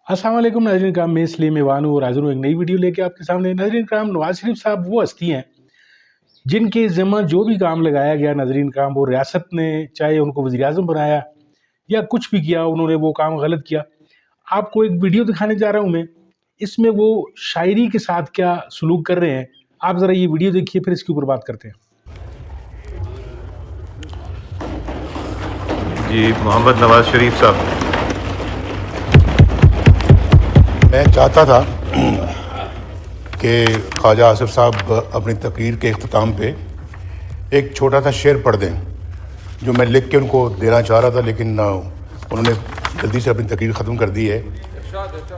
अस्सलाम वालेकुम नाज़रीन कराम, मैं इस्लीम ईवान हूँ और हाज़िर हूँ एक नई वीडियो लेके आपके सामने। नाज़रीन कराम, नवाज शरीफ साहब वो हस्ती हैं जिनके ज़िम्मा जो भी काम लगाया गया नाज़रीन कराम, वो रियासत ने चाहे उनको वज़ीर-ए-आज़म बनाया या कुछ भी किया, उन्होंने वो काम गलत किया। आपको एक वीडियो दिखाने जा रहा हूँ मैं, इसमें वो शायरी के साथ क्या सलूक कर रहे हैं, आप ज़रा ये वीडियो देखिए, फिर इसके ऊपर बात करते हैं। जी, मोहम्मद नवाज शरीफ साहब। मैं चाहता था कि ख्वाजा आसिफ साहब अपनी तकरीर के इख्तिताम पे एक छोटा सा शेर पढ़ दें, जो मैं लिख के उनको देना चाह रहा था, लेकिन उन्होंने जल्दी से अपनी तकरीर ख़त्म कर दी है।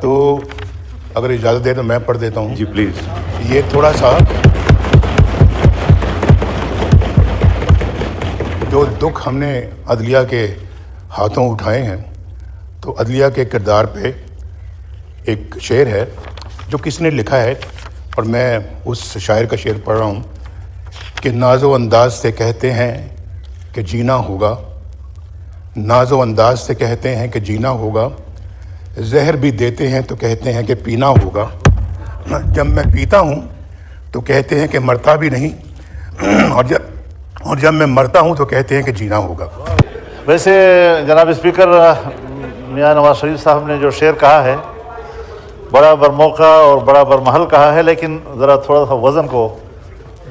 तो अगर इजाज़त दे तो मैं पढ़ देता हूँ। जी प्लीज़। ये थोड़ा सा जो दुख हमने अदलिया के हाथों उठाए हैं, तो अदलिया के किरदार पे एक शेर है जो किसने लिखा है, और मैं उस शायर का शेर पढ़ रहा हूँ कि नाज़ो अंदाज से कहते हैं कि जीना होगा, नाज़ो अंदाज से कहते हैं कि जीना होगा, जहर भी देते हैं तो कहते हैं कि पीना होगा, जब मैं पीता हूँ तो कहते हैं कि मरता भी नहीं, और जब मैं मरता हूँ तो कहते हैं कि जीना होगा। वैसे जनाब स्पीकर, मियां नवाज शरीफ साहब ने जो शेर कहा है बड़ा बरमौका और बड़ा बरमहल कहा है, लेकिन ज़रा थोड़ा सा वज़न को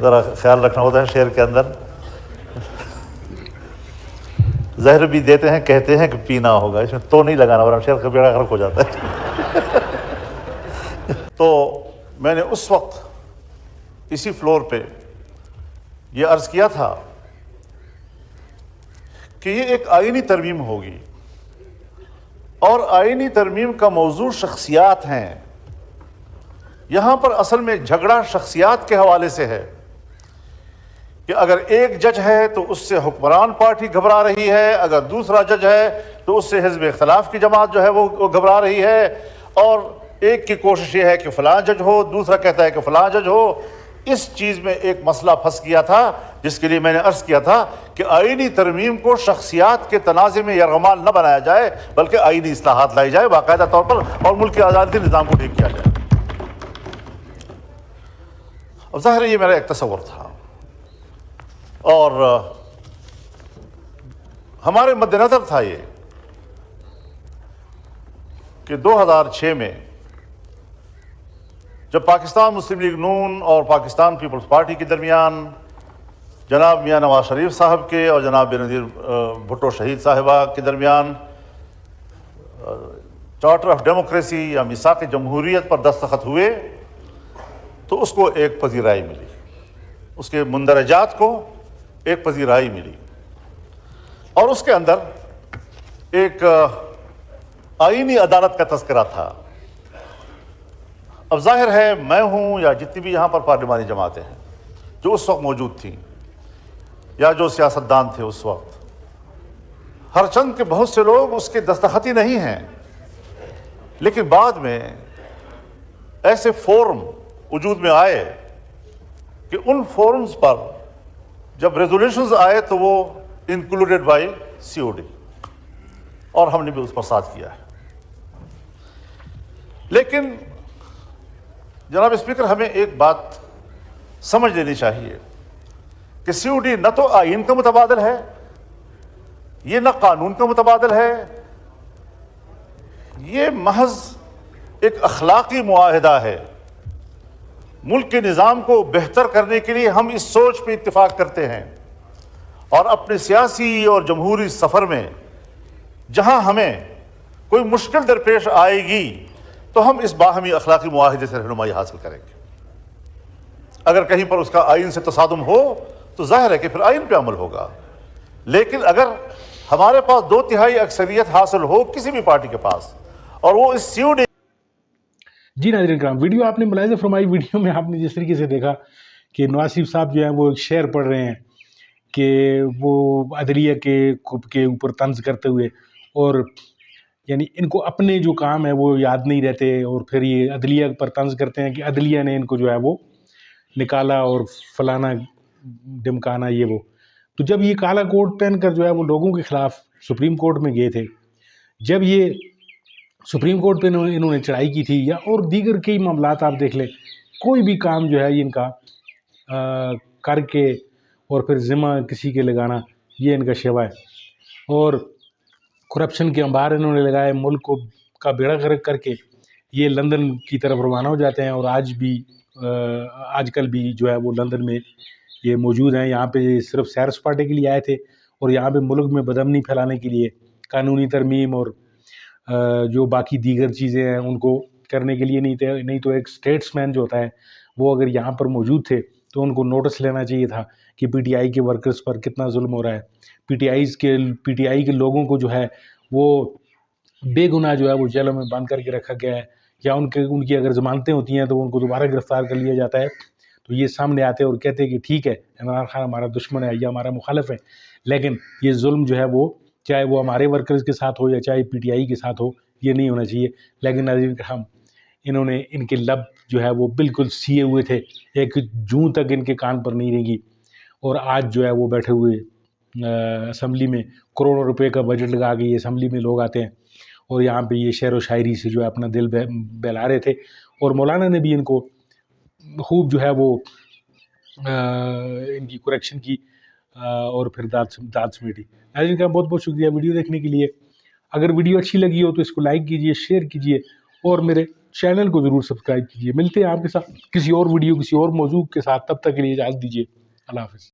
ज़रा ख्याल रखना होता है शेर के अंदर। जहर भी देते हैं कहते हैं कि पीना होगा, इसमें तो नहीं लगाना वरना शेर का बेड़ा गर्क हो जाता है। तो मैंने उस वक्त इसी फ्लोर पे ये अर्ज़ किया था कि ये एक आईनी तरमीम होगी, और आईनी तरमीम का मौजू शख्सियात हैं। यहाँ पर असल में झगड़ा शख्सियात के हवाले से है कि अगर एक जज है तो उससे हुक्मरान पार्टी घबरा रही है, अगर दूसरा जज है तो उससे हिज़्ब इख्तिलाफ की जमात जो है वो घबरा रही है, और एक की कोशिश ये है कि फ़लाँ जज हो, दूसरा कहता है कि फ़लाँ जज हो। इस चीज़ में एक मसला फंस गया था, जिसके लिए मैंने अर्ज़ किया था कि आईनी तरमीम को शख्सियात के तनाज़े में यरगमाल न बनाया जाए, बल्कि आईनी इस्लाहात लाई जाए बाकायदा तौर पर, और मुल्क के आज़ादी निज़ाम को ठीक किया जाए। अब ज़ाहिर है ये मेरा एक तसव्वुर था, और हमारे मद्देनज़र था ये कि 2006 में जब पाकिस्तान मुस्लिम लीग नून और पाकिस्तान पीपल्स पार्टी के दरमियान जनाब मियां नवाज शरीफ साहब के और जनाब बेनज़ीर भुट्टो शहीद साहिबा के दरमियान चार्टर ऑफ डेमोक्रेसी या मिसाक़ जमहूरियत पर दस्तखत हुए, तो उसको एक पजीराई मिली, उसके मुंदरजात को एक पजीराई मिली, और उसके अंदर एक आईनी अदालत का तज़किरा था। अब जाहिर है मैं हूँ या जितनी भी यहाँ पर पार्लिमानी जमातें हैं जो उस वक्त मौजूद थी या जो सियासतदान थे उस वक्त, हर चंद के बहुत से लोग उसके दस्तखती नहीं हैं, लेकिन बाद में ऐसे फोरम वजूद में आए कि उन फोरम्स पर जब रेजोल्यूशंस आए तो वो इंक्लूडेड बाय COD, और हमने भी उस पर साथ किया है। लेकिन जनाब स्पीकर, हमें एक बात समझ लेनी चाहिए कि COD न तो आइन का मुतबादिल है, ये न कानून का मुतबादिल है, ये महज एक अखलाकी मुआहिदा है। मुल्क के निज़ाम को बेहतर करने के लिए हम इस सोच पे इत्तिफाक करते हैं, और अपने सियासी और जमहूरी सफ़र में जहां हमें कोई मुश्किल दरपेश आएगी तो हम इस बाहमी अखलाकी मुआहिदे से रहनुमाई हासिल करेंगे। अगर कहीं पर उसका आइन से तसादुम हो तो जाहिर है कि फिर आइन पे अमल होगा, लेकिन अगर हमारे पास 2/3 अक्सरियत हासिल हो किसी भी पार्टी के पास, और वो इस COD। जी नाज़रीन कराम, वीडियो आपने मुलाहिज़ा फरमाई। वीडियो में आपने जिस तरीके से देखा कि नवाज शरीफ साहब जो हैं वो एक शेर पढ़ रहे हैं कि वो अदलिया के ऊपर तंज करते हुए, और यानी इनको अपने जो काम है वो याद नहीं रहते, और फिर ये अदलिया पर तंज करते हैं कि अदलिया ने इनको जो है वो निकाला और फलाना ढिमकाना ये वो। तो जब ये काला कोट पहन कर जो है वो लोगों के खिलाफ सुप्रीम कोर्ट में गए थे, जब ये सुप्रीम कोर्ट पे इन्होंने चढ़ाई की थी, या और दीगर कई मामलात आप देख लें, कोई भी काम जो है इनका करके और फिर ज़िम्मा किसी के लगाना, ये इनका शेवा है। और करप्शन के अंबार इन्होंने लगाए, मुल्क को का बेड़ा गर्क करके ये लंदन की तरफ रवाना हो जाते हैं। और आजकल भी जो है वो लंदन में ये मौजूद हैं। यहाँ पे सिर्फ सैर सपाटे के लिए आए थे, और यहाँ पे मुल्क में बदअमनी फैलाने के लिए, कानूनी तरमीम और जो बाकी दीगर चीज़ें हैं उनको करने के लिए नहीं थे। नहीं तो एक स्टेट्समैन जो होता है वो अगर यहाँ पर मौजूद थे तो उनको नोटिस लेना चाहिए था कि पीटीआई के वर्कर्स पर कितना जुल्म हो रहा है। पीटीआई के लोगों को जो है वो बेगुनाह जो है वो जेलों में बंद करके रखा गया है, या उनकी अगर ज़मानतें होती हैं तो उनको दोबारा गिरफ्तार कर लिया जाता है। तो ये सामने आते हैं और कहते हैं कि ठीक है, इमरान खान हमारा दुश्मन है या हमारा मुखालिफ है, लेकिन ये जुल्म जो है वो चाहे वो हमारे वर्कर्स के साथ हो या चाहे पीटीआई के साथ हो, ये नहीं होना चाहिए। लेकिन नाज़रीन करम, इनके लब जो है वो बिल्कुल सिए हुए थे, एक जूं तक इनके कान पर नहीं रेंगी। और आज जो है वो बैठे हुए असम्बली में करोड़ों रुपए का बजट लगा के ये असम्बली में लोग आते हैं और यहाँ पे ये शेर व शायरी से जो है अपना दिल बहला रहे थे। और मौलाना ने भी इनको खूब जो है वो इनकी करेक्शन की और फिर दाद समेटी। नाज़रीन का बहुत बहुत शुक्रिया वीडियो देखने के लिए। अगर वीडियो अच्छी लगी हो तो इसको लाइक कीजिए, शेयर कीजिए और मेरे चैनल को ज़रूर सब्सक्राइब कीजिए। मिलते हैं आपके साथ किसी और वीडियो, किसी और मौजू के साथ। तब तक के लिए इजाज़त दीजिए। अल्लाह हाफ़िज़।